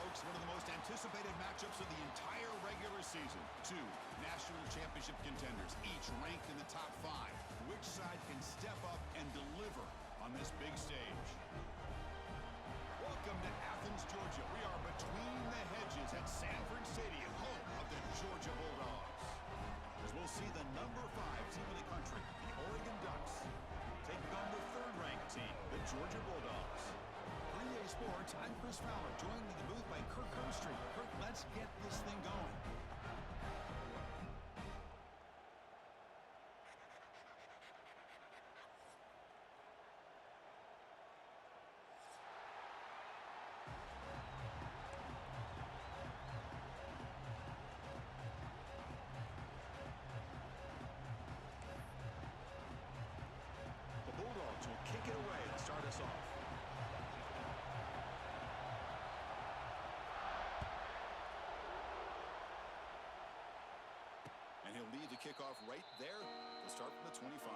folks, one of the most anticipated matchups of the entire regular season. Two national championship contenders, each ranked in the top 5. Which side can step up and deliver on this big stage? Welcome to Athens, Georgia. We are between the hedges at Sanford Stadium, home of the Georgia Bulldogs. As we'll see the number 5 team in the country, the Oregon Ducks, taking on the third-ranked team, the Georgia Bulldogs. For EA Sports, I'm Chris Fowler, joined in the booth by Kirk Herbstreit. Kirk, let's get this thing going. Bulldogs will kick it away to start us off. And he'll lead the kickoff right there. They'll start from the 25.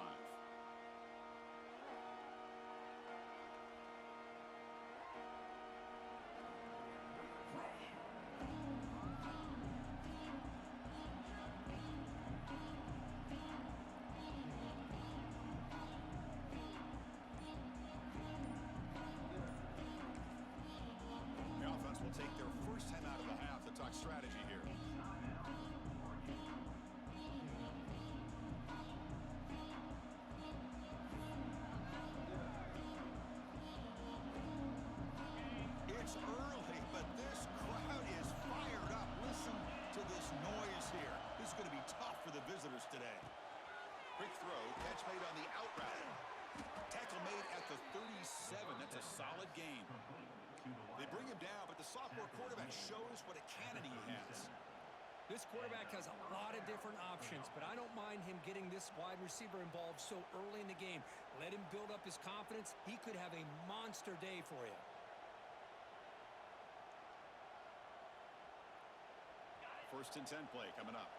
Will take their first time out of the half to talk strategy here. It's early, but this crowd is fired up. Listen to this noise here. This is going to be tough for the visitors today. Quick throw, catch made on the out route. Tackle made at the 37. That's a solid gain. They bring him down, but the sophomore quarterback shows what a cannon he has. This quarterback has a lot of different options, but I don't mind him getting this wide receiver involved so early in the game. Let him build up his confidence. He could have a monster day for you. First and 10 play coming up.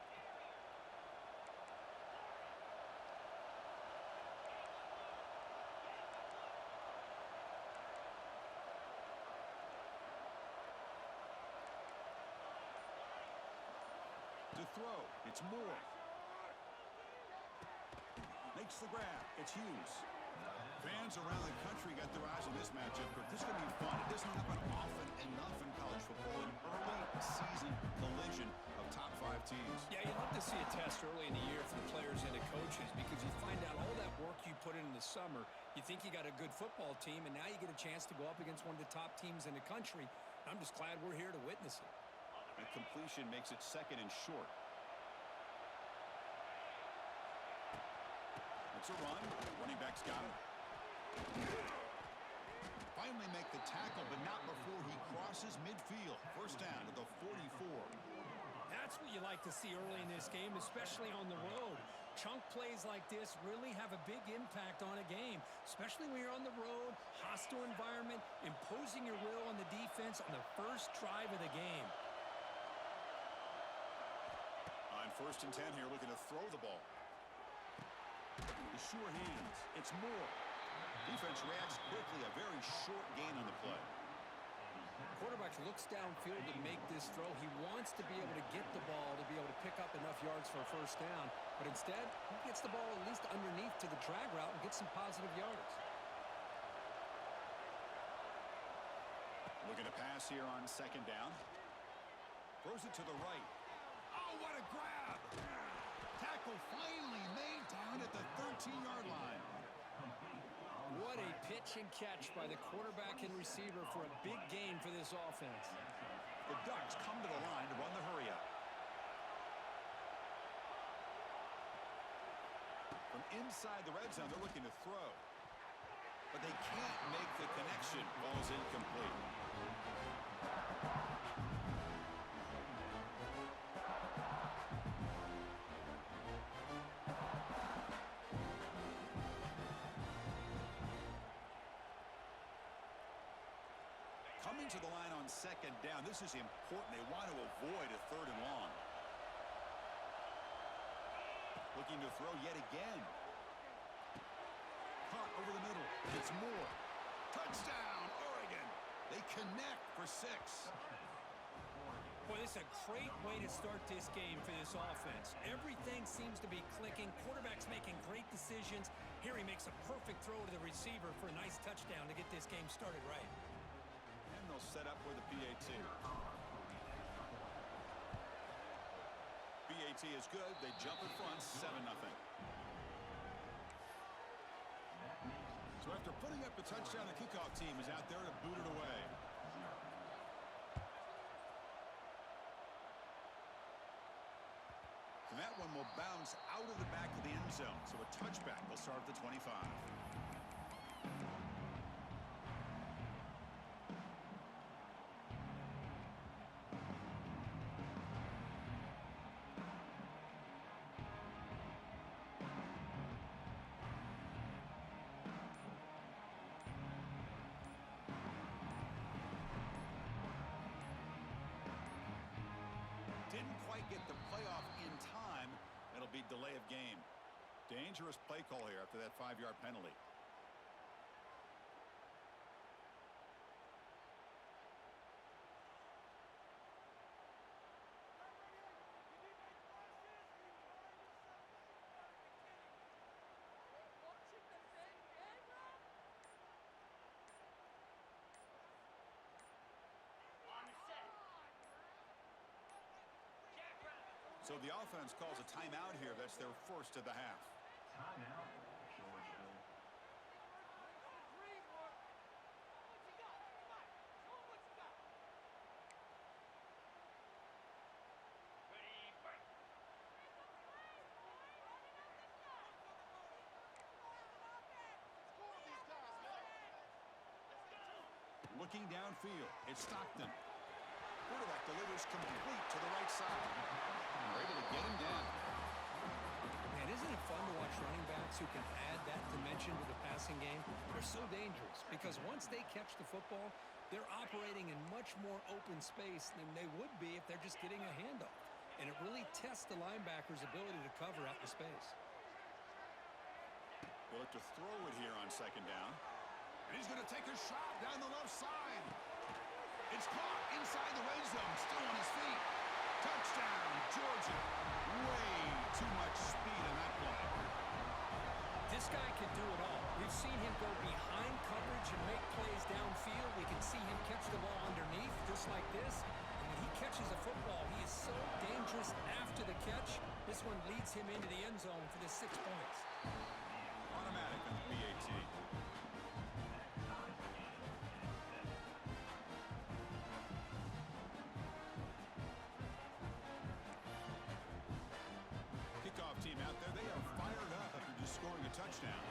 To throw, it's Moore. Makes the grab, it's Hughes. Fans around the country got their eyes on this matchup, but this is going to be fun. It doesn't happen often enough in college football, an early season collision of top 5 teams. Yeah, you love to see a test early in the year for the players and the coaches because you find out all that work you put in the summer. You think you got a good football team, and now you get a chance to go up against one of the top teams in the country. I'm just glad we're here to witness it. And completion makes it second and short. It's a run. Running back's got it. Finally make the tackle, but not before he crosses midfield. First down to the 44. That's what you like to see early in this game, especially on the road. Chunk plays like this really have a big impact on a game, especially when you're on the road, hostile environment, imposing your will on the defense on the first drive of the game. On first and 10 here, looking to throw the ball. The sure hands. It's Moore. Defense reacts quickly. A very short gain on the play. Quarterback looks downfield to make this throw. He wants to be able to get the ball to be able to pick up enough yards for a first down. But instead, he gets the ball at least underneath to the drag route and gets some positive yards. Looking to pass here on second down. Throws it to the right. Oh, what a grab! Tackle finally made down at the 13-yard line. What a pitch and catch by the quarterback and receiver for a big gain for this offense. The Ducks come to the line to run the hurry-up. From inside the red zone, they're looking to throw. But they can't make the connection. Ball's incomplete. Coming to the line on second down. This is important. They want to avoid a third and long. Looking to throw yet again. Caught over the middle. It's Moore. Touchdown, Oregon. They connect for 6. Boy, this is a great way to start this game for this offense. Everything seems to be clicking. Quarterback's making great decisions. Here he makes a perfect throw to the receiver for a nice touchdown to get this game started right. And they'll set up with a PAT. PAT is good. They jump in front, 7-0. So after putting up the touchdown, the kickoff team is out there to boot it away. And that one will bounce out of the back of the end zone. So a touchback will start at the 25. Didn't quite get the playoff in time. It'll be delay of game. Dangerous play call here after that 5-yard penalty. So the offense calls a timeout here. That's their first of the half. Timeout, Georgia. Looking downfield, it's Stockton. Quarterback delivers complete to the right side. They're able to get him down. Man, isn't it fun to watch running backs who can add that dimension to the passing game? They're so dangerous because once they catch the football, they're operating in much more open space than they would be if they're just getting a handoff. And it really tests the linebacker's ability to cover out the space. They look to throw it here on second down. And he's going to take a shot down the left side. It's caught inside the red zone, still on his feet. Touchdown, Georgia. Way too much speed in that play. This guy can do it all. We've seen him go behind coverage and make plays downfield. We can see him catch the ball underneath, just like this. And when he catches a football, he is so dangerous after the catch. This one leads him into the end zone for the 6 points. Automatic on the PAT. Team out there, they are fired up after just scoring a touchdown.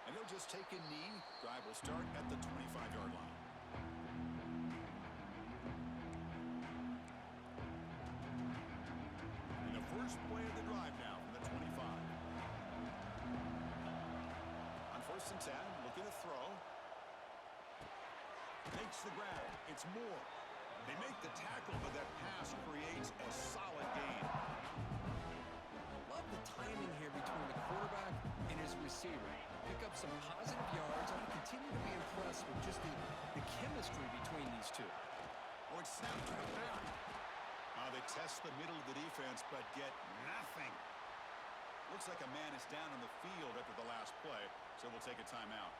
And they'll just take a knee. Drive will start at the 25-yard line. And the first play of the drive now from the 25. On 1st and 10, looking to throw. Makes the grab. It's Moore. They make the tackle, but that pass creates a solid gain. Love the timing here between the quarterback and his receiver. Pick up some positive yards, and I continue to be impressed with just the chemistry between these two. Oh, it's snapped to the back. They test the middle of the defense, but get nothing. Looks like a man is down on the field after the last play, so we'll take a timeout.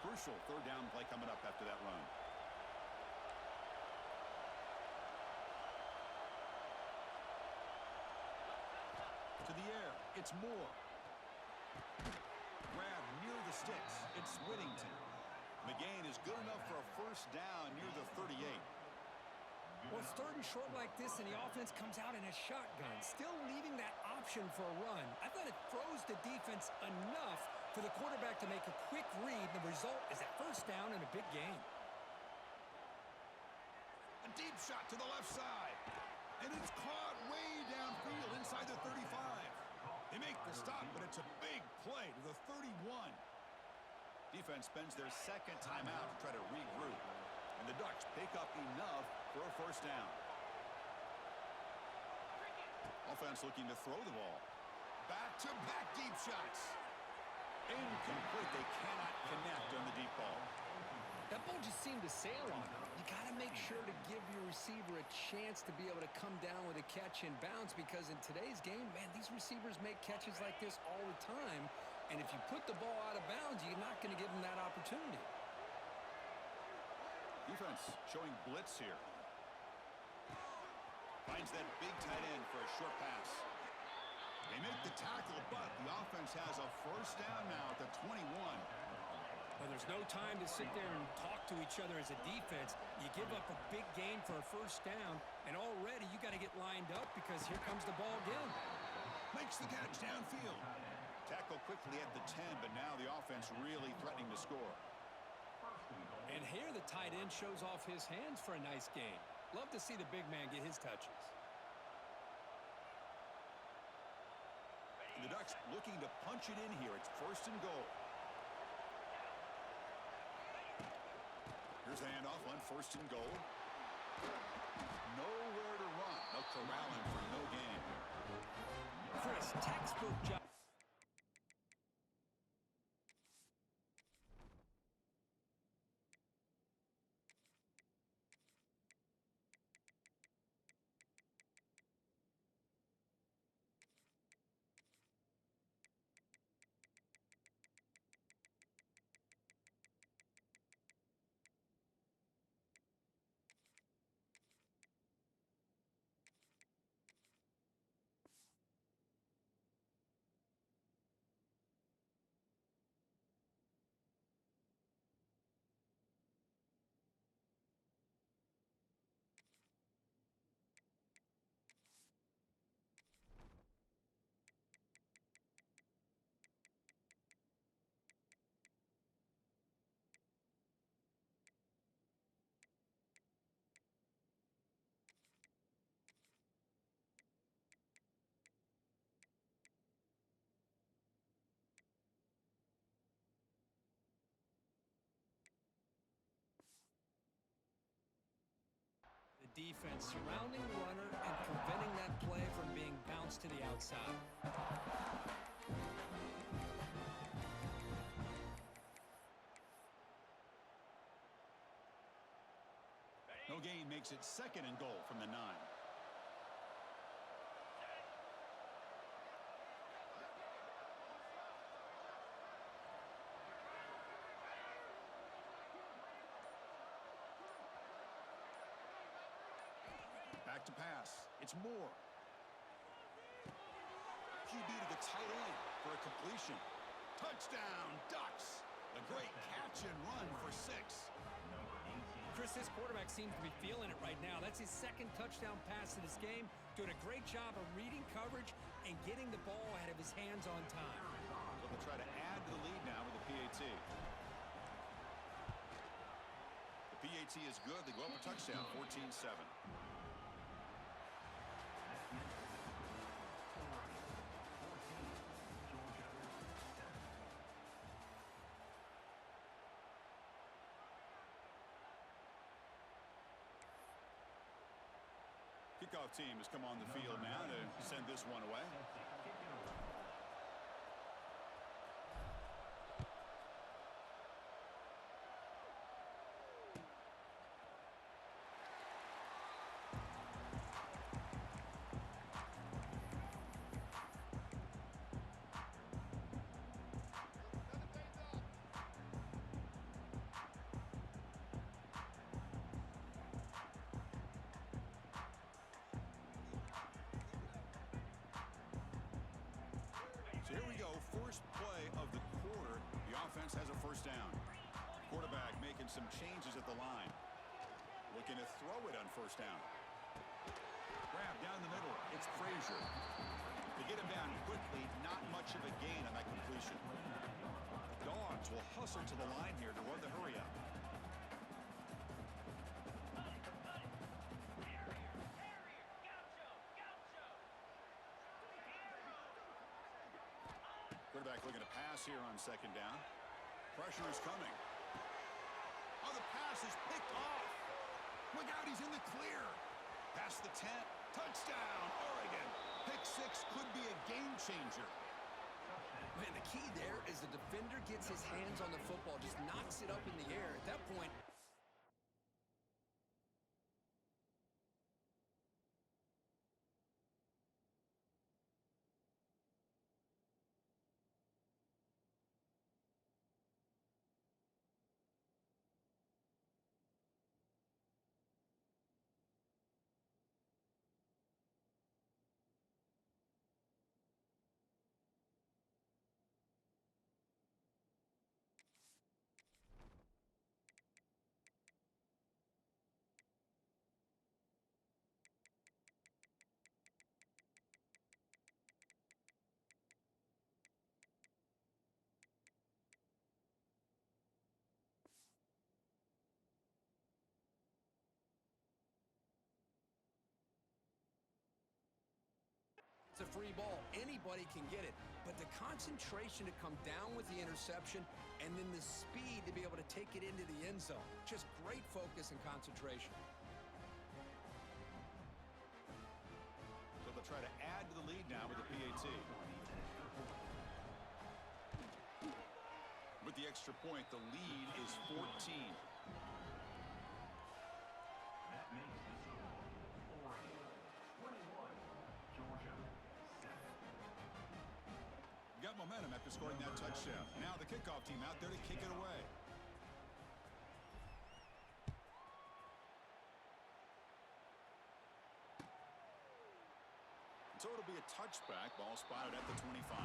Crucial 3rd down play coming up after that run. To the air, it's Moore. Grab near the sticks, it's Whittington. The gain is good enough for a 1st down near the 38. Well, it's 3rd and short like this, and the offense comes out in a shotgun, still leaving that option for a run. I thought it throws the defense enough for the quarterback to make a quick read. The result is a 1st down and a big gain. A deep shot to the left side. And it's caught way downfield inside the 35. They make the stop, but it's a big play to the 31. Defense spends their 2nd timeout to try to regroup. And the Ducks pick up enough for a 1st down. Offense looking to throw the ball. Back-to-back deep shots. Incomplete. They cannot connect on the deep ball. That ball just seemed to sail on him. You got to make sure to give your receiver a chance to be able to come down with a catch and bounce, because in today's game, man, these receivers make catches like this all the time. And if you put the ball out of bounds, you're not going to give them that opportunity. Defense showing blitz here. Finds that big tight end for a short pass. They make the tackle, but the offense has a first down now at the 21. Well, there's no time to sit there and talk to each other as a defense. You give up a big gain for a first down, and already you got to get lined up because here comes the ball again. Makes the catch downfield. Tackle quickly at the 10, but now the offense really threatening to score. And here the tight end shows off his hands for a nice game. Love to see the big man get his touches. And the Ducks looking to punch it in here. It's first and goal. Here's the handoff on first and goal. Nowhere to run. They'll corral him for no gain. Chris, textbook job. Defense surrounding the runner and preventing that play from being bounced to the outside. No gain makes it second and goal from the 9. Back to pass. It's Moore. QB to the tight end for a completion. Touchdown, Ducks. A great catch and run for 6. Chris, this quarterback seems to be feeling it right now. That's his second touchdown pass of this game. Doing a great job of reading coverage and getting the ball out of his hands on time. So they'll try to add to the lead now with the PAT. The PAT is good. They go up a touchdown, 14-7. Kickoff team has come on the field now to send this one away. Here we go, first play of the quarter. The offense has a first down. Quarterback making some changes at the line. Looking to throw it on first down. Grab down the middle. It's Frazier. To get him down quickly, not much of a gain on that completion. Dogs will hustle to the line here to run the hurry up. Quarterback looking to pass here on second down. Pressure is coming. Oh, the pass is picked off. Look out, he's in the clear. Past the 10. Touchdown, Oregon. Pick 6 6 could be a game changer. Man, the key there is the defender gets his hands on the football, just knocks it up in the air. At that point, it's a free ball. Anybody can get it. But the concentration to come down with the interception and then the speed to be able to take it into the end zone. Just great focus and concentration. So they'll try to add to the lead now with the PAT. With the extra point, the lead is 14. That makes the score 40-21, Georgia 7. Got momentum after scoring that touchdown. Now the kickoff team out there to kick it away. So it'll be a touchback. Ball spotted at the 25.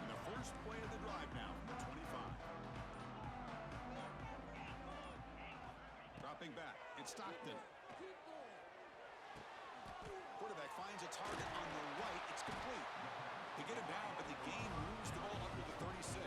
And the first play of the drive now from the 25. Dropping back, it's Stockton. Quarterback finds a target on the right. It's complete. They get him down, but the game moves the ball up to the 36.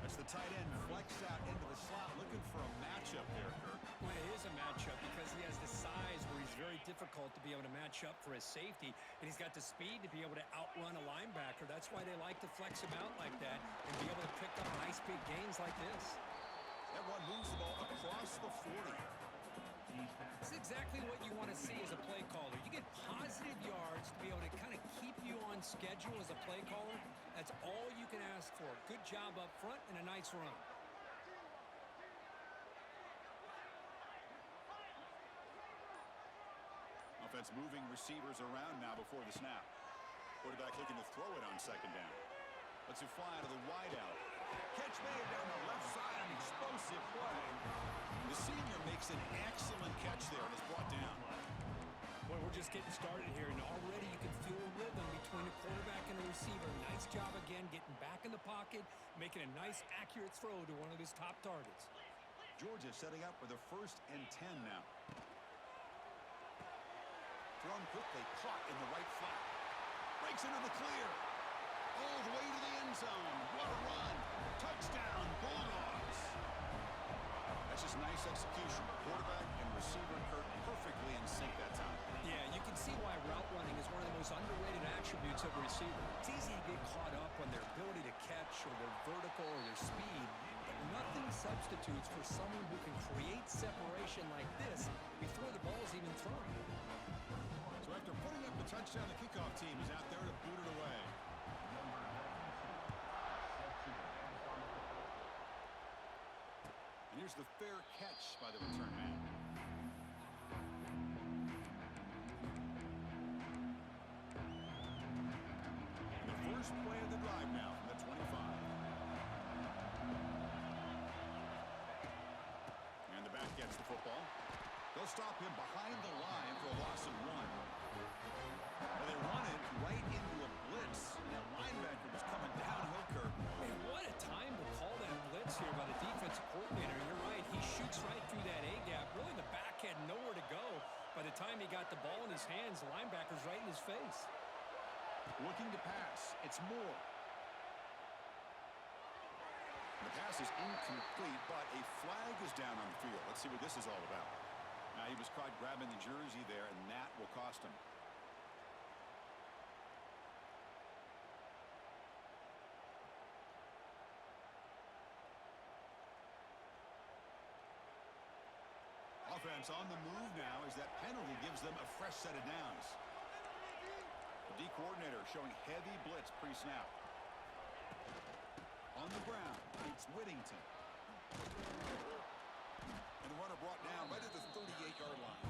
That's the tight end flexed out into the slot, looking for a matchup there, Kirk. Well, it is a matchup because he has the size where he's very difficult to be able to match up for his safety, and he's got the speed to be able to outrun a linebacker. That's why they like to flex him out like that and be able to pick up nice big gains like this. That one moves the ball across the 40. This is exactly what you want to see as a play caller. You get positive yards to be able to kind of keep you on schedule as a play caller. That's all you can ask for. Good job up front and a nice run. Offense moving receivers around now before the snap. Quarterback looking to throw it on second down. Lets it fly to the wideout. Catch made down the left side, an explosive play. The senior makes an excellent catch there and is brought down. Boy, we're just getting started here, and already you can feel a rhythm between a quarterback and a receiver. Nice job again getting back in the pocket, making a nice, accurate throw to one of his top targets. Georgia setting up for the 1st and 10 now. Thrown quickly, caught in the right flat. Breaks into the clear. All the way to the end zone. What a run. Touchdown, Bulldogs. That's just nice execution. Quarterback and receiver, Kirk, perfectly in sync that time. Yeah, you can see why route running is one of the most underrated attributes of a receiver. It's easy to get caught up on their ability to catch or their vertical or their speed, but nothing substitutes for someone who can create separation like this before the ball is even thrown. So after putting up the touchdown, the kickoff team is out there to boot it away. And here's the fair catch by the return man. And the first play of the drive now from the 25. And the back gets the football. They'll stop him behind the line for a loss of 1. Well, they run it right into a blitz. And that linebacker was coming downhill, Kirk. Man, what a time to call that blitz here by the defensive coordinator. You're right, he shoots right through that A-gap. Really, the back had nowhere to go. By the time he got the ball in his hands, the linebacker's right in his face. Looking to pass. It's Moore. The pass is incomplete, but a flag is down on the field. Let's see what this is all about. Now, he was caught grabbing the jersey there, and that will cost him. offense on the move now as that penalty gives them a fresh set of downs. The D coordinator showing heavy blitz pre-snap. On the ground, it's Whittington. And the runner brought down right at the 38-yard line.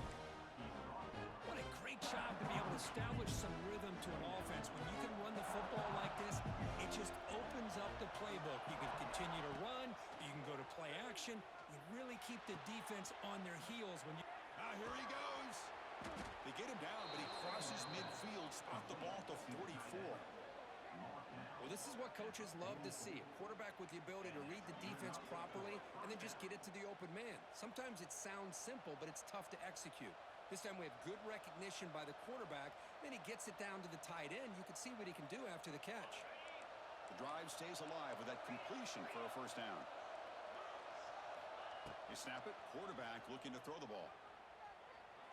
What a great job to be able to establish some rhythm to an offense. When you can run the football like this, it just opens up the playbook. You can continue to run. You can go to play action. You really keep the defense on their heels when you... Now here he goes. They get him down, but he crosses midfield, spot the ball to 44. Well, this is what coaches love to see. A quarterback with the ability to read the defense properly and then just get it to the open man. Sometimes it sounds simple, but it's tough to execute. This time we have good recognition by the quarterback. Then he gets it down to the tight end. You can see what he can do after the catch. The drive stays alive with that completion for a first down. They snap it. Quarterback looking to throw the ball.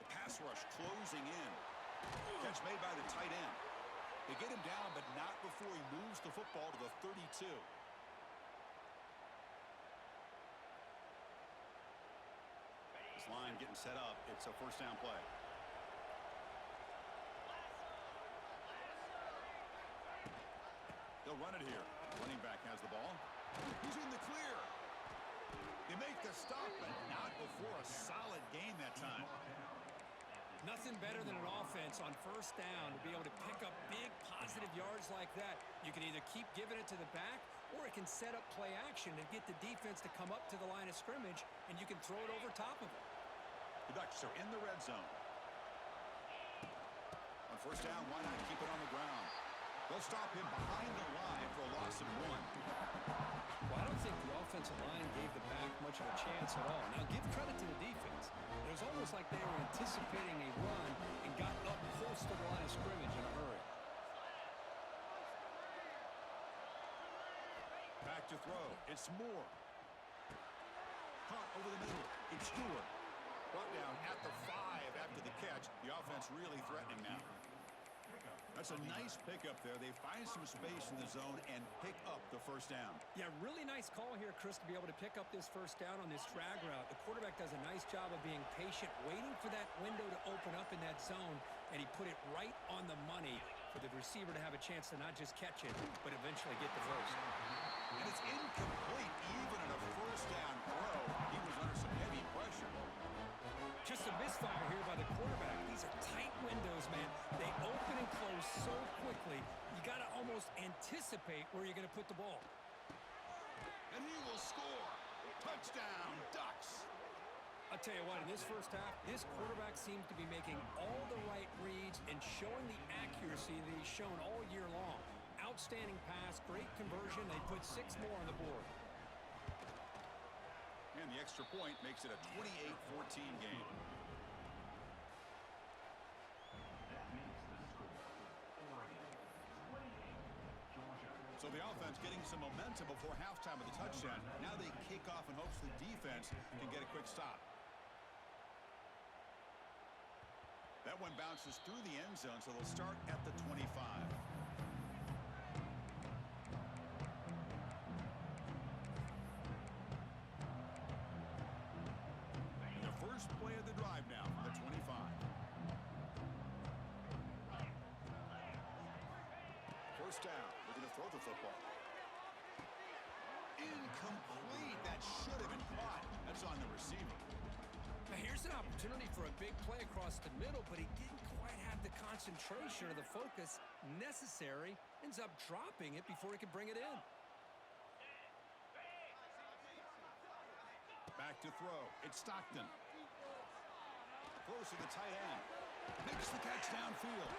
The pass rush closing in. Catch made by the tight end. They get him down, but not before he moves the football to the 32. This line getting set up. It's a first down play. They'll run it here. Running back has the ball. He's in the clear. They make the stop, but not before a solid gain that time. Nothing better than an offense on first down to be able to pick up big positive yards like that. You can either keep giving it to the back, or it can set up play action and get the defense to come up to the line of scrimmage, and you can throw it over top of them. The Ducks are in the red zone. On first down, why not keep it on the ground? They'll stop him behind the line for a loss of 1. Well, I don't think the offensive line gave the back much of a chance at all. Now, give credit to the defense. It was almost like they were anticipating a run and got up close to the line of scrimmage in a hurry. Back to throw. It's Moore. Caught over the middle. It's Stewart. Brought down at the 5 after the catch. The offense really threatening now. That's a nice pickup there. They find some space in the zone and pick up the first down. Yeah, really nice call here, Chris, to be able to pick up this first down on this drag route. The quarterback does a nice job of being patient, waiting for that window to open up in that zone, and he put it right on the money for the receiver to have a chance to not just catch it, but eventually get the first. And it's incomplete even in a first down throw. He was under some heavy pressure. Just a misfire here by the quarterback. These are tight windows, man. They open and close so quickly, you got to almost anticipate where you're going to put the ball. And he will score. Touchdown, Ducks. I'll tell you what, in this first half, this quarterback seems to be making all the right reads and showing the accuracy that he's shown all year long. Outstanding pass, great conversion. They put 6 more on the board. And the extra point makes it a 28-14 game. That makes the score. Oregon 28, Georgia. So the offense getting some momentum before halftime with the touchdown. Now they kick off in hopes the defense can get a quick stop. That one bounces through the end zone, so they'll start at the 25. First play of the drive now from the 25. First down. Looking to throw the football. Incomplete. That should have been caught. That's on the receiver. Now here's an opportunity for a big play across the middle, but he didn't quite have the concentration or the focus necessary. Ends up dropping it before he could bring it in. Back to throw. It's Stockton. Throws to the tight end. Makes the catch downfield.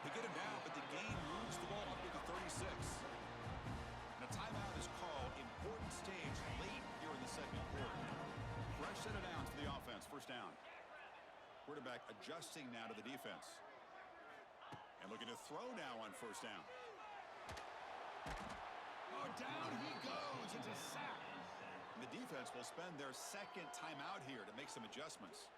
They get him down, but the gain moves the ball up to the 36. And a timeout is called. Important stage late here in the second quarter. Fresh set of downs for the offense. First down. Quarterback adjusting now to the defense. And looking to throw now on first down. Oh, down he goes. It's a sack. And the defense will spend their second timeout here to make some adjustments.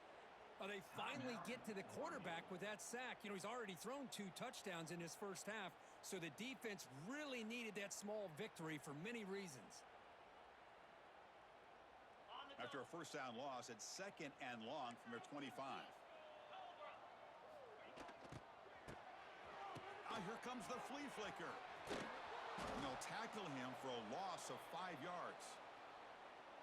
Well, they finally get to the quarterback with that sack. You know, he's already thrown 2 touchdowns in his first half, so the defense really needed that small victory for many reasons. After a first down loss, it's 2nd and long from their 25. Here comes the flea flicker. And they'll tackle him for a loss of 5 yards.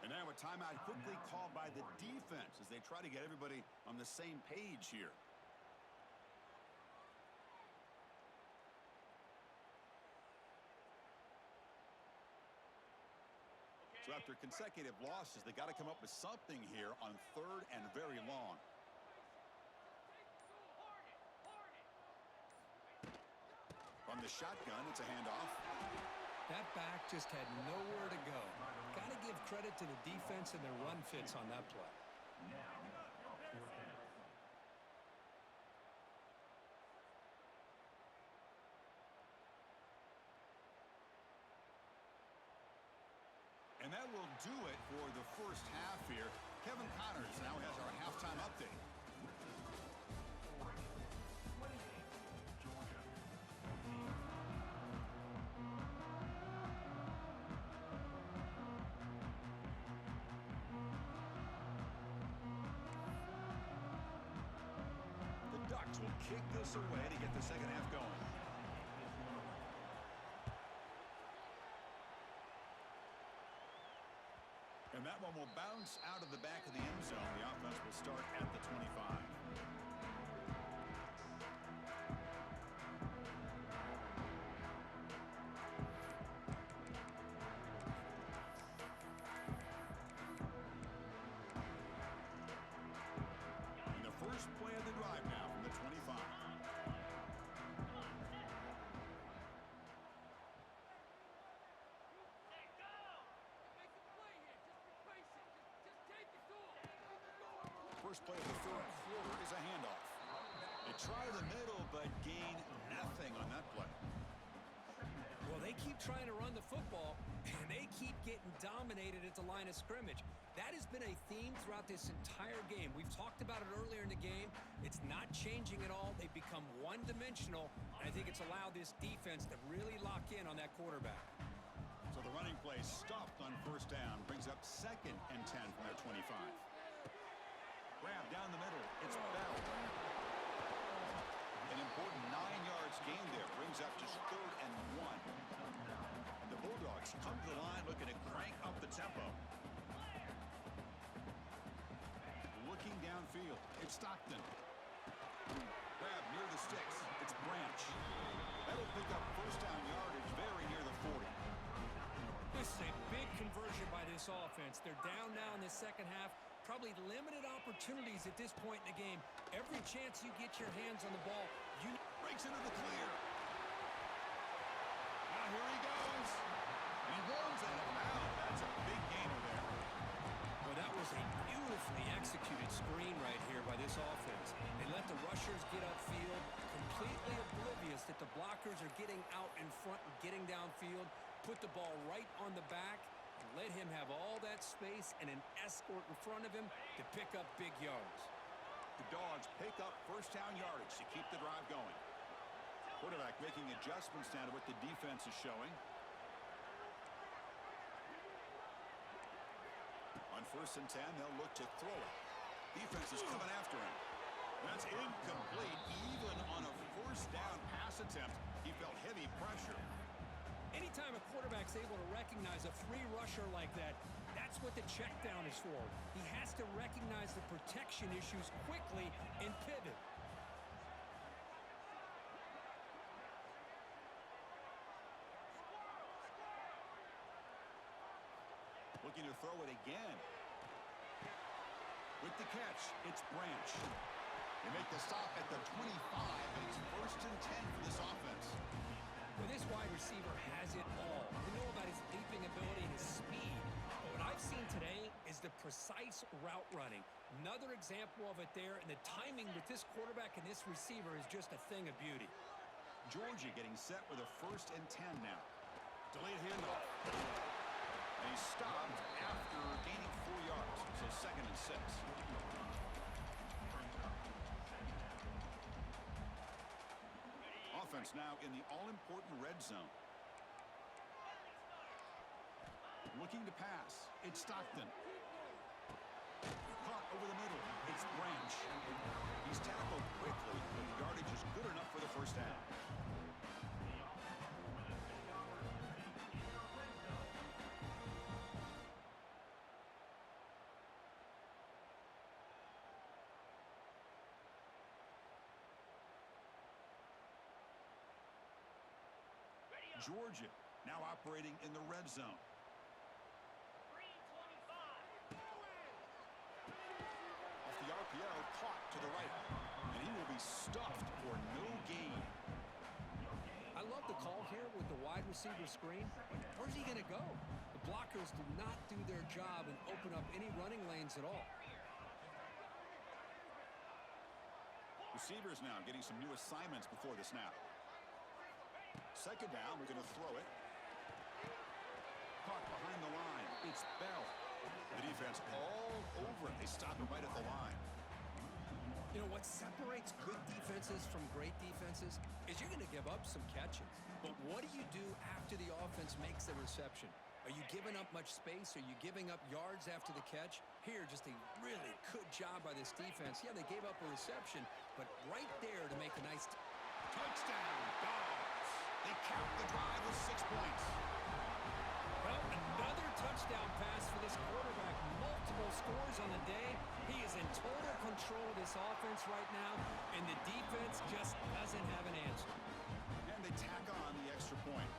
And now a timeout quickly called by the defense as they try to get everybody on the same page here. So after consecutive losses, they got to come up with something here on 3rd and very long. From the shotgun, it's a handoff. That back just had nowhere to go. Got to give credit to the defense and their run fits on that play. And that will do it for the first half here. Kevin Connors now has our halftime update. The Ducks will kick this away to get the second half going. And that one will bounce out of the back of the end zone. The offense will start at the 25. And the first play of the drive now from the 25. First play of the 3rd quarter is a handoff. They try the middle, but gain nothing on that play. Well, they keep trying to run the football, and they keep getting dominated at the line of scrimmage. That has been a theme throughout this entire game. We've talked about it earlier in the game. It's not changing at all. They've become one-dimensional, and I think it's allowed this defense to really lock in on that quarterback. So the running play stuffed on first down brings up 2nd and 10 from their 25. Grab down the middle. It's Bell. An important 9 yards gain there. Brings up just 3rd and 1. And the Bulldogs come to the line looking to crank up the tempo. Looking downfield. It's Stockton. Grab near the sticks. It's Branch. That'll pick up first down yardage very near the 40. This is a big conversion by this offense. They're down now in the second half. Probably limited opportunities at this point in the game. Every chance you get your hands on the ball, you breaks into the clear. Now here he goes. And he runs out of bounds. That's a big gainer there. Well, that was a beautifully executed screen right here by this offense. They let the rushers get upfield, completely oblivious that the blockers are getting out in front and getting downfield, put the ball right on the back, let him have all that space and an escort in front of him to pick up big yards. The Dogs pick up first down yardage to keep the drive going. Quarterback making adjustments now to what the defense is showing. On 1st and 10, they'll look to throw it. Defense is coming after him. That's incomplete. Even on a first down pass attempt, he felt heavy pressure. Anytime a quarterback's able to recognize a free rusher like that, that's what the check down is for. He has to recognize the protection issues quickly and pivot. Looking to throw it again. With the catch, it's Branch. They make the stop at the 25, and it's 1st and 10 for this offense. Well, this wide receiver has it all. We know about his leaping ability and his speed. But what I've seen today is the precise route running. Another example of it there, and the timing with this quarterback and this receiver is just a thing of beauty. Georgia getting set with a 1st and 10 now. Delayed handoff. And he's stopped after gaining 4 yards, so 2nd and 6. Offense now in the all-important red zone. Looking to pass. It's Stockton. Caught over the middle. It's Branch. He's tackled quickly, but the yardage is good enough for the first down. Georgia now operating in the red zone. Off the RPO, caught to the right. And he will be stuffed for no gain. I love the call here with the wide receiver screen. Where's he going to go? The blockers do not do their job and open up any running lanes at all. Receivers now getting some new assignments before the snap. Second down, we're going to throw it. Caught behind the line. It's Bell. The defense all over it. They stop him right at the line. You know, what separates good defenses from great defenses is you're going to give up some catches. But what do you do after the offense makes the reception? Are you giving up much space? Are you giving up yards after the catch? Here, just a really good job by this defense. Yeah, they gave up a reception, but right there to make a nice touchdown, Dogs. They count the drive with 6 points. Well, another touchdown pass for this quarterback. Multiple scores on the day. He is in total control of this offense right now, and the defense just doesn't have an answer. And they tack on the extra point.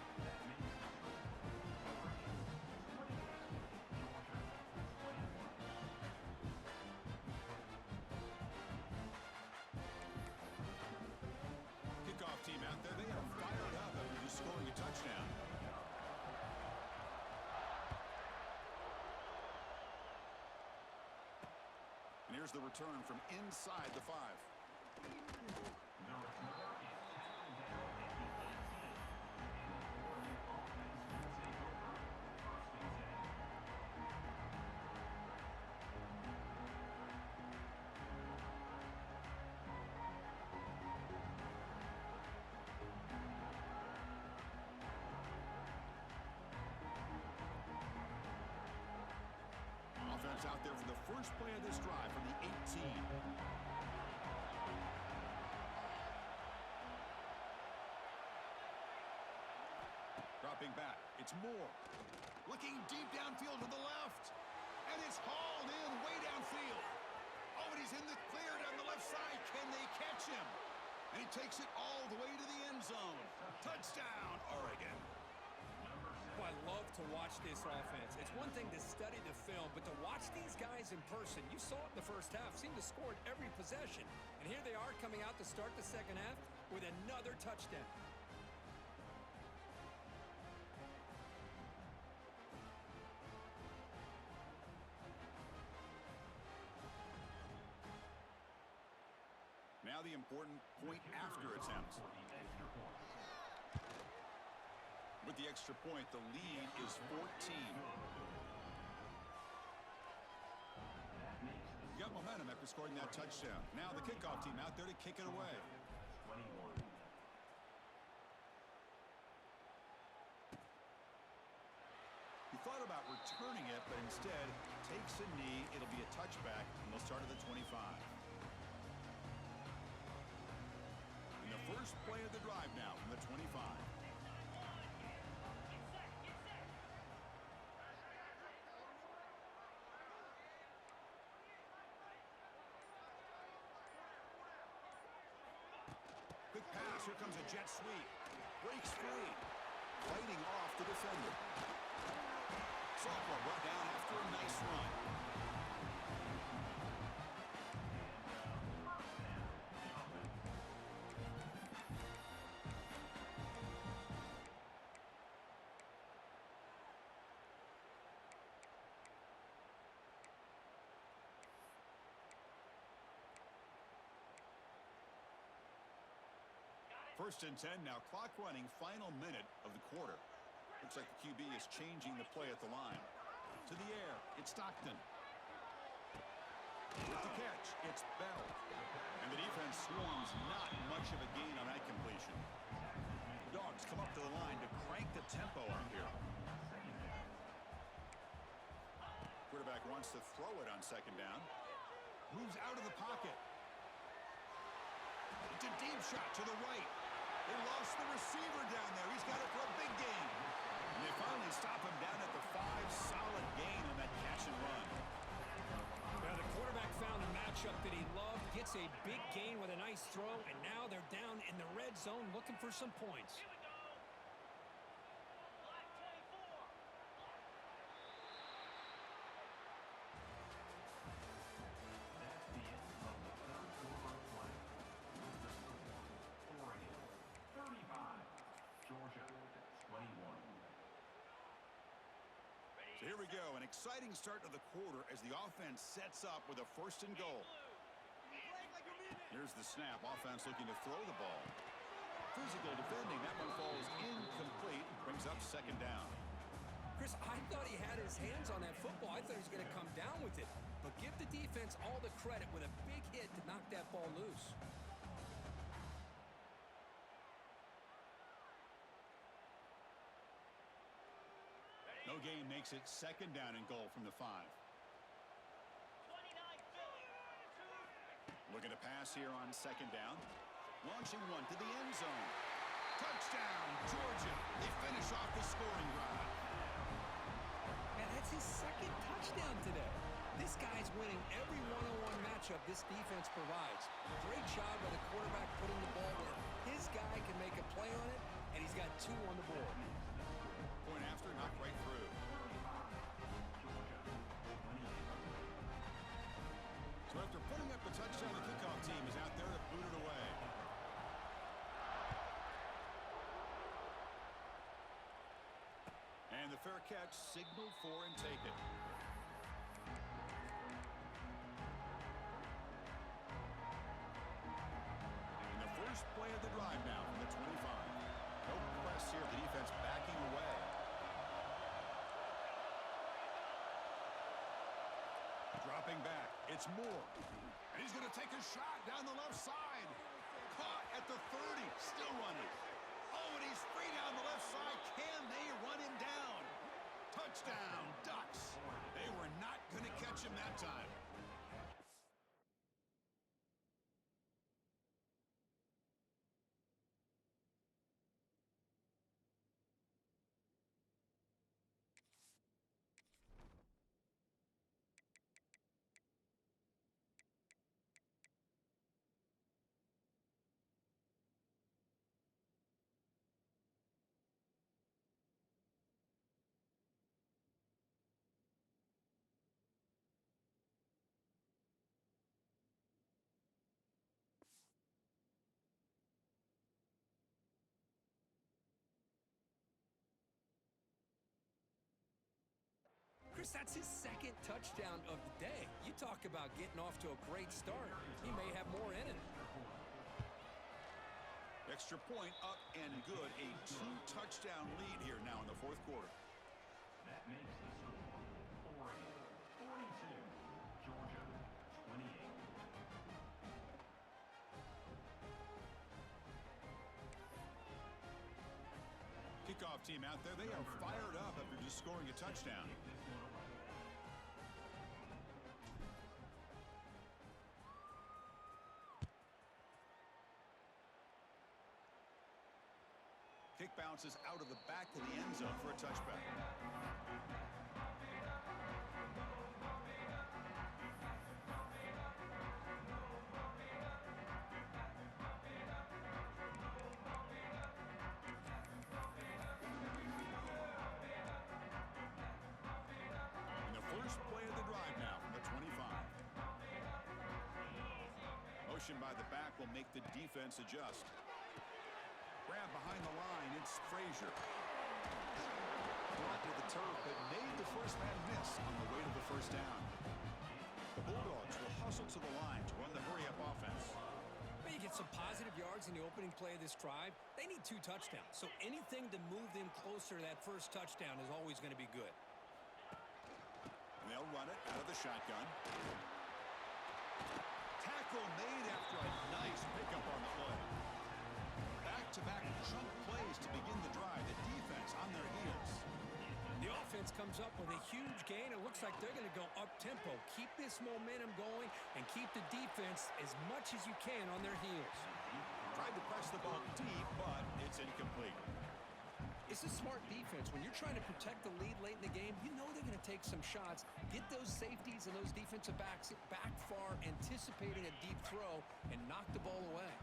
Kickoff team out there, they are fired up after just scoring a touchdown. And here's the return from inside the 5. Offense out there for the first play of this drive from the 18. Dropping back, it's Moore. Looking deep downfield to the left. And it's hauled in way downfield. Oh, and he's in the clear down the left side. Can they catch him? And he takes it all the way to the end zone. Touchdown, Oregon. Oh, I love to watch this offense. It's one thing to study the film, but to watch these guys in person, you saw it in the first half, seemed to score at every possession. And here they are coming out to start the second half with another touchdown. Now the important point after attempt. With the extra point, the lead is 14. You got momentum after scoring that touchdown. Now the kickoff team out there to kick it away. He thought about returning it, but instead takes a knee. It'll be a touchback, and they'll start at the 25. And the first play of the drive now from the 25. Quick pass, here comes a jet sweep. Breaks free. Fighting off the defender. Sophomore brought down after a nice run. First and 10 now, clock running, final minute of the quarter. Looks like the QB is changing the play at the line. To the air, it's Stockton. With the catch, it's Bell. And the defense swarms, not much of a gain on that completion. The Dogs come up to the line to crank the tempo up here. quarterback wants to throw it on second down. Moves out of the pocket. It's a deep shot to the right. They lost the receiver down there. He's got it for a big gain. And they finally stop him down at the 5. Solid gain on that catch and run. Now the quarterback found a matchup that he loved, gets a big gain with a nice throw, and now they're down in the red zone looking for some points. So here we go, an exciting start to the quarter as the offense sets up with a 1st and goal. Here's the snap. Offense looking to throw the ball. Physical defending. That one falls incomplete. Brings up second down. Chris, I thought he had his hands on that football. I thought he was going to come down with it. But give the defense all the credit with a big hit to knock that ball loose. No gain makes it second down and goal from the 5. Looking to pass here on second down. Launching one to the end zone. Touchdown, Georgia. They finish off the scoring drive. Man, that's his 2nd touchdown today. This guy's winning every one-on-one matchup this defense provides. Great job by the quarterback putting the ball where his guy can make a play on it, and he's got 2 on the board. Point after, knocked right through. So after putting up the touchdown, the kickoff team is out there to boot it away. And the fair catch signaled for and taken. And the first play of the drive now from the 25. No press here, the defense backing away. Dropping back, it's Moore. And he's going to take a shot down the left side. Caught at the 30, still running. Oh, and he's free down the left side. Can they run him down? Touchdown, Ducks. They were not going to catch him that time. Chris, that's his 2nd touchdown of the day. You talk about getting off to a great start. He may have more in it. Extra point up and good. A 2-touchdown lead here now in the 4th quarter. That makes the score 42, Georgia 28. Kickoff team out there, they are fired up after just scoring a touchdown. Kick bounces out of the back of the end zone for a touchback. And the first play of the drive now from the 25. Motion by the back will make the defense adjust. Grab behind the line, it's Frazier. Brought to the turf, but made the first man miss on the way to the first down. The Bulldogs will hustle to the line to run the hurry-up offense. Well, you get some positive yards in the opening play of this drive. They need 2 touchdowns, so anything to move them closer to that first touchdown is always going to be good. And they'll run it out of the shotgun. Tackle made after a nice pickup on the play. Back-to-back chunk plays to begin the drive. The defense on their heels. The offense comes comes up with a huge gain. It looks like they're going to go up-tempo. Keep this momentum going and keep the defense as much as you can on their heels. Tried to press the ball deep, but it's incomplete. It's a smart defense. When you're trying to protect the lead late in the game, you know they're going to take some shots, get those safeties and those defensive backs back far, anticipating a deep throw, and knock the ball away.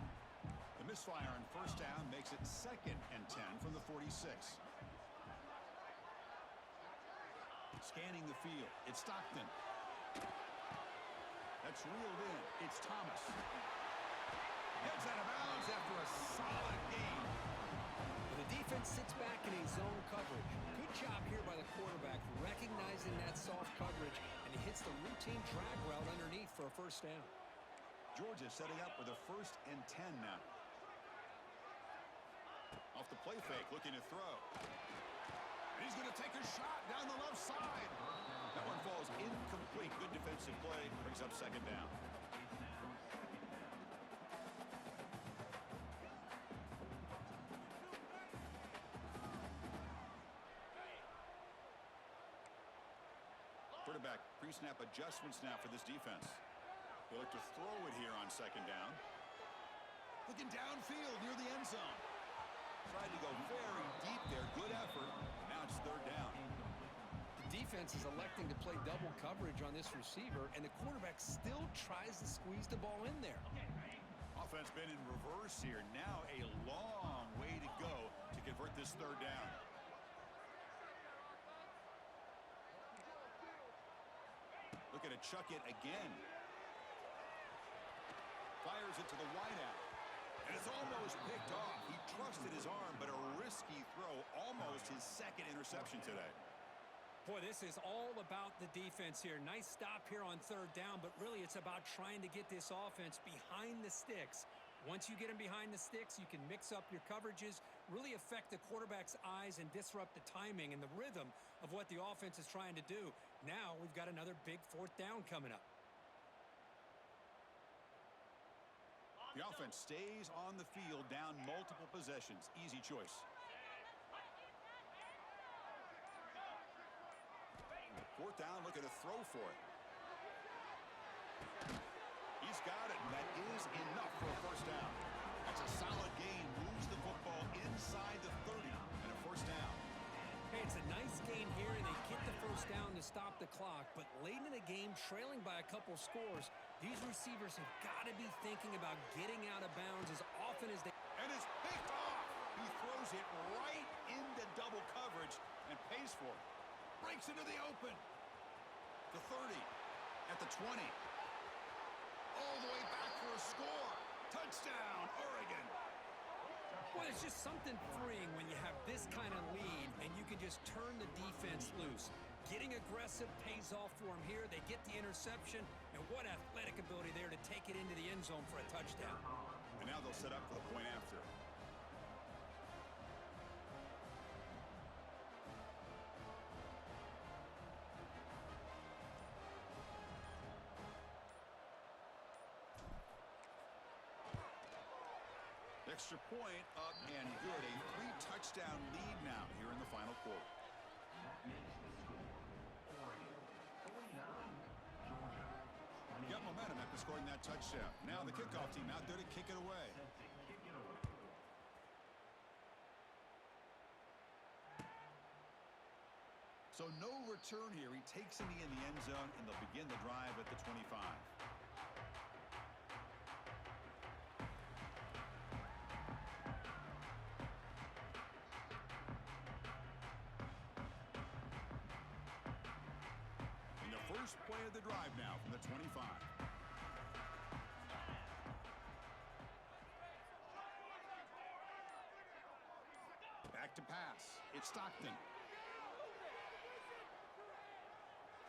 The misfire on first down makes it 2nd and 10 from the 46. Scanning the field, it's Stockton. That's reeled in. It's Thomas. Gets out of bounds after a solid gain. The defense sits back in a zone coverage. Good job here by the quarterback, recognizing that soft coverage, and he hits the routine drag route underneath for a first down. Georgia setting up with a 1st and 10 now. Off the play fake, looking to throw. And he's going to take a shot down the left side. That one falls incomplete. Good defensive play. Brings up 2nd down. Quarterback pre-snap adjustments now for this defense. They look to throw it here on 2nd down. Looking downfield near the end zone. Tried to go very deep there. Good effort. Now it's 3rd down. The defense is electing to play double coverage on this receiver, and the quarterback still tries to squeeze the ball in there. Offense been in reverse here. Now a long way to go to convert this 3rd down. Looking to chuck it again. Fires it to the wideout. And it's almost picked off. He trusted his arm, but a risky throw. Almost his 2nd interception today. Boy, this is all about the defense here. Nice stop here on 3rd down, but really it's about trying to get this offense behind the sticks. Once you get them behind the sticks, you can mix up your coverages, really affect the quarterback's eyes, and disrupt the timing and the rhythm of what the offense is trying to do. Now we've got another big 4th down coming up. The offense stays on the field, down multiple possessions. Easy choice. Fourth down, looking to throw for it. He's got it, and that is enough for a first down. That's a solid gain. Moves the football inside the 30 and a first down. Hey, it's a nice gain here, and they get the first down to stop the clock. But late in the game, trailing by a couple scores, these receivers have got to be thinking about getting out of bounds as often as they... And it's picked off. He throws it right into double coverage and pays for it. Breaks into the open. The 30. At the 20. All the way back for a score. Touchdown, Oregon. Well, it's just something freeing when you have this kind of lead and you can just turn the defense loose. Getting aggressive pays off for them here. They get the interception, and what athletic ability there to take it into the end zone for a touchdown. And now they'll set up for the point after. Extra point up and good. A 3-touchdown lead now here in the final quarter. That makes the score Oregon 49, Georgia 28. Got momentum after scoring that touchdown. Now the kickoff team out there to kick it away. Set to kick it away. So no return here. He takes it in the end zone, and they'll begin the drive at the 25. First play of the drive now from the 25. Back to pass. It's Stockton.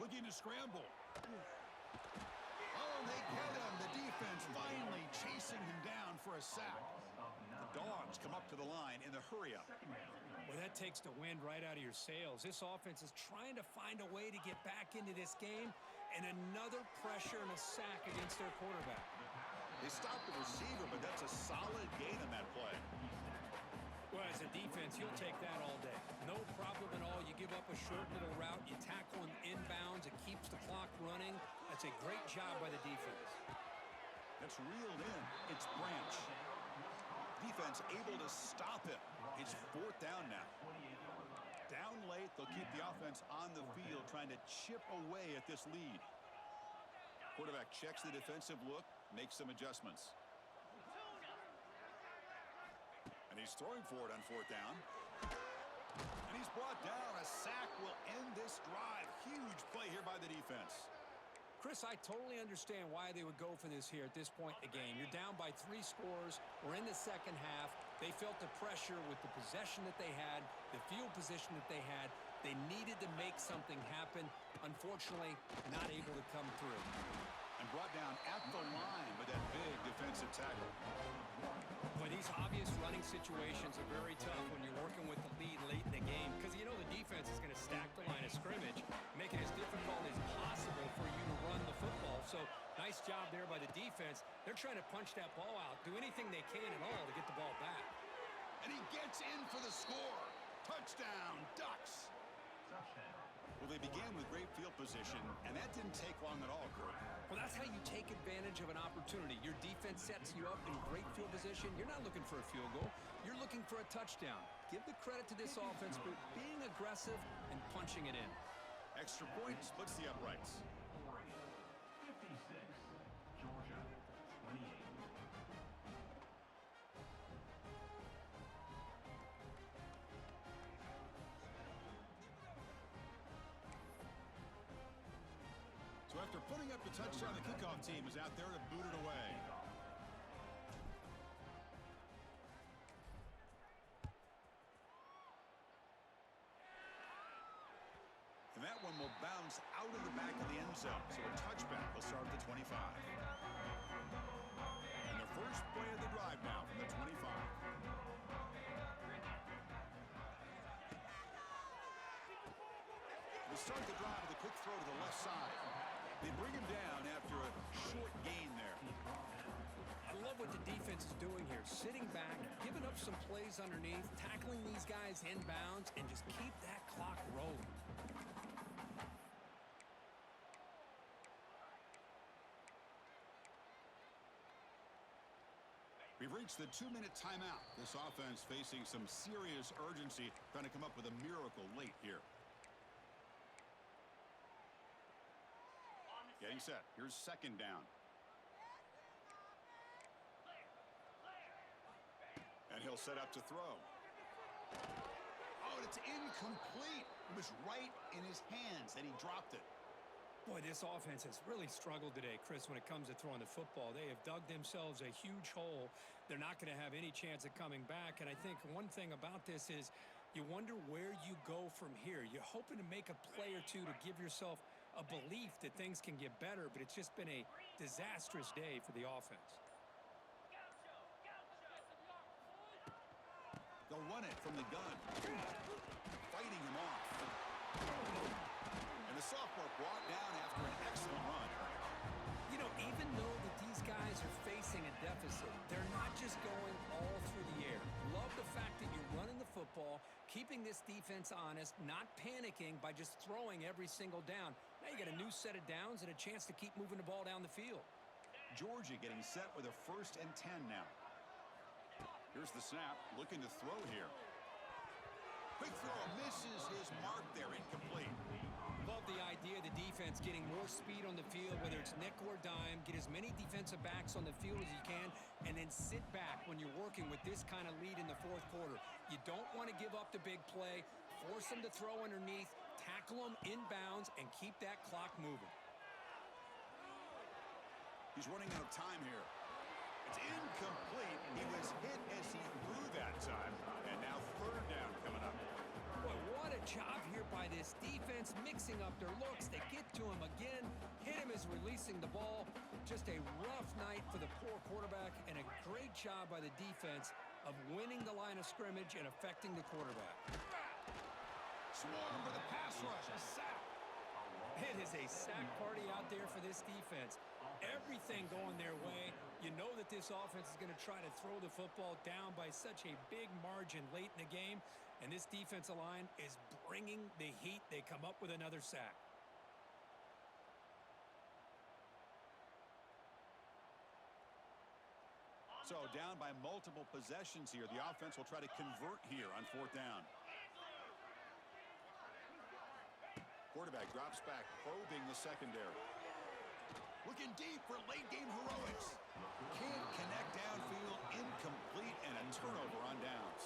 Looking to scramble. Oh, they get him. The defense finally chasing him down for a sack. The Dogs come up to the line in the hurry-up. Well, that takes the wind right out of your sails. This offense is trying to find a way to get back into this game, and another pressure and a sack against their quarterback. They stopped the receiver, but that's a solid gain on that play. Well, as a defense, you'll take that all day. No problem at all. You give up up a short little route. You tackle him inbounds. It keeps the clock running. That's a great job by the defense. That's reeled in. It's Branch. Defense able to stop him. It's 4th down now. Down late, they'll keep the offense on the field trying to chip away at this lead. Quarterback checks the defensive look, makes some adjustments. And he's throwing for it on 4th down. And he's brought down. A sack will end this drive. Huge play here by the defense. Chris, I totally understand why they would go for this here at this point in the game. You're down by 3 scores. We're in the second half. They felt the pressure with the possession that they had, the field position that they had. They needed to make something happen. Unfortunately, not able to come through. And brought down at the line with that big defensive tackle. Boy, these obvious running situations are very tough when you're working with the lead late in the game because you know the defense is going to stack the line of scrimmage, make it as difficult as possible for you to run the football. So nice job there by the defense. They're trying to punch that ball out, do anything they can at all to get the ball back. And he gets in for the score. Touchdown, Ducks. Well, they began with great field position, and that didn't take long at all, Kurt. Well, that's how you take advantage of an opportunity. Your defense sets you up in great field position. You're not looking for a field goal. You're looking for a touchdown. Give the credit to this offense for being aggressive and punching it in. Extra point splits the uprights. 56, Georgia, 28. So after putting up the touchdown, the kickoff team is out there to boot it away. And that one will bounce out of the back of the end zone. So a touchback will start at the 25. And the first play of the drive now from the 25. They start the drive with a quick throw to the left side. They bring him down after a short gain there. I love what the defense is doing here. Sitting back, giving up some plays underneath, tackling these guys inbounds, and just keep that clock rolling. We've reached the 2-minute timeout. This offense facing some serious urgency, trying to come up with a miracle late here. Getting set. Here's 2nd down. And he'll set up to throw. Oh, and it's incomplete. It was right in his hands, and he dropped it. Boy, this offense has really struggled today, Chris, when it comes to throwing the football. They have dug themselves a huge hole. They're not going to have any chance of coming back. And I think one thing about this is you wonder where you go from here. You're hoping to make a play or two to give yourself a belief that things can get better, but it's just been a disastrous day for the offense. They'll run it from the gun. Fighting him off. And the sophomore brought down after an excellent run. You know, even though that these guys are facing a deficit, they're not just going all through the air. Love the fact that you're running the football, keeping this defense honest, not panicking by just throwing every single down. Now you got a new set of downs and a chance to keep moving the ball down the field. Georgia getting set with a 1st and 10 now. Here's the snap, looking to throw here. Quick throw, misses his mark there, incomplete. Love the idea of the defense getting more speed on the field, whether it's nickel or dime, get as many defensive backs on the field as you can, and then sit back when you're working with this kind of lead in the 4th quarter. You don't want to give up the big play, force them to throw underneath, tackle them inbounds, and keep that clock moving. He's running out of time here. It's incomplete. He was hit as he threw that time. And now 3rd down coming up. Boy, what a job here by this defense, mixing up their looks. They get to him again, hit him as releasing the ball. Just a rough night for the poor quarterback, and a great job by the defense of winning the line of scrimmage and affecting the quarterback. Swarm for the pass rush. A sack. It is a sack party out there for this defense. Everything going their way. You know that this offense is going to try to throw the football down by such a big margin late in the game. And this defensive line is bringing the heat. They come up with another sack. So down by multiple possessions here. The offense will try to convert here on 4th down. Quarterback drops back, probing the secondary. Looking deep for late-game heroics. Can't connect downfield, incomplete, and a turnover on downs.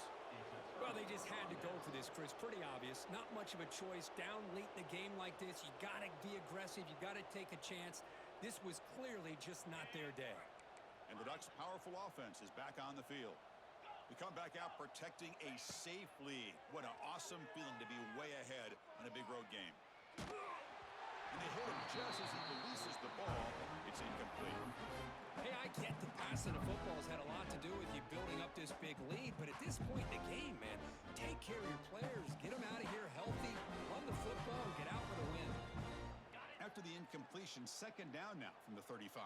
Well, they just had to go for this, Chris. Pretty obvious. Not much of a choice. Down late in the game like this, you got to be aggressive. You got to take a chance. This was clearly just not their day. And the Ducks' powerful offense is back on the field. We come back out protecting a safe lead. What an awesome feeling to be way ahead in a big road game. And they hit him just as he releases the ball. It's incomplete. Hey, I get the passing of football has had a lot to do with you building up this big lead, but at this point in the game, man, take care of your players. Get them out of here healthy, run the football, and get out with a win. After the incompletion, 2nd down now from the 35.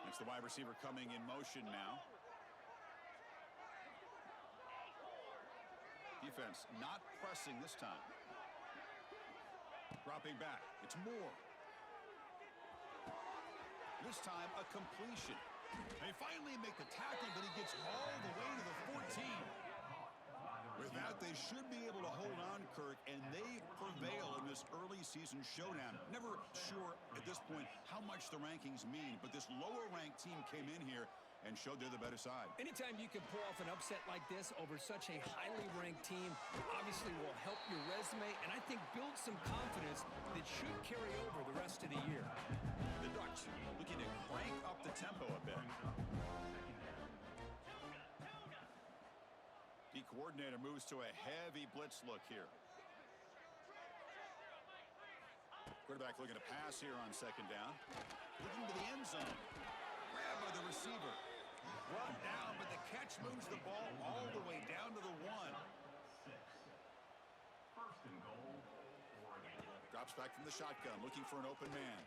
It's the wide receiver coming in motion now. Defense not pressing this time. Dropping back. It's Moore. This time a completion. They finally make the tackle, but he gets all the way to the 14. With that, they should be able to hold on, Kirk, and they prevail in this early season showdown. Never sure at this point how much the rankings mean, but this lower-ranked team came in here and showed they're the better side. Anytime you can pull off an upset like this over such a highly ranked team, obviously will help your resume and I think build some confidence that should carry over the rest of the year. The Ducks looking to crank up the tempo a bit. The coordinator moves to a heavy blitz look here. Quarterback looking to pass here on 2nd down. Looking to the end zone. Grabbed by the receiver. Brought down, but the catch moves the ball all the way down to the 1. 1st and goal, Oregon. Drops back from the shotgun, looking for an open man.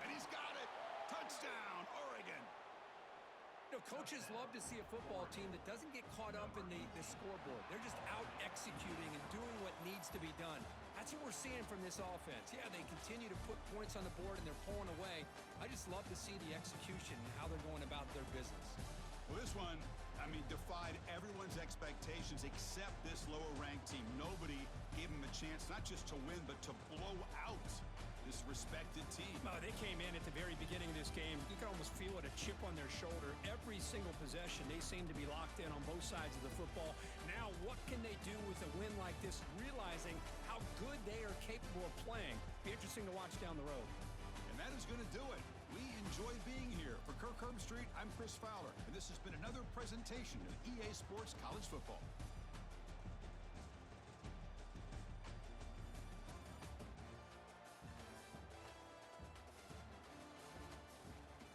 And he's got it! Touchdown, Oregon! You know, coaches love to see a football team that doesn't get caught up in the scoreboard. They're just out executing and doing what needs to be done. That's what we're seeing from this offense. Yeah, they continue to put points on the board and they're pulling away. I just love to see the execution and how they're going about their business. Well, this one, I mean, defied everyone's expectations except this lower-ranked team. Nobody gave them a chance not just to win, but to blow out this respected team. Oh, they came in at the very beginning of this game. You can almost feel it, a chip on their shoulder. Every single possession, they seem to be locked in on both sides of the football. Now, what can they do with a win like this, realizing how good they are capable of playing? Be interesting to watch down the road. And that is going to do it. We enjoy being here. For Kirk Herbstreit, I'm Chris Fowler, and this has been another presentation of EA Sports College Football.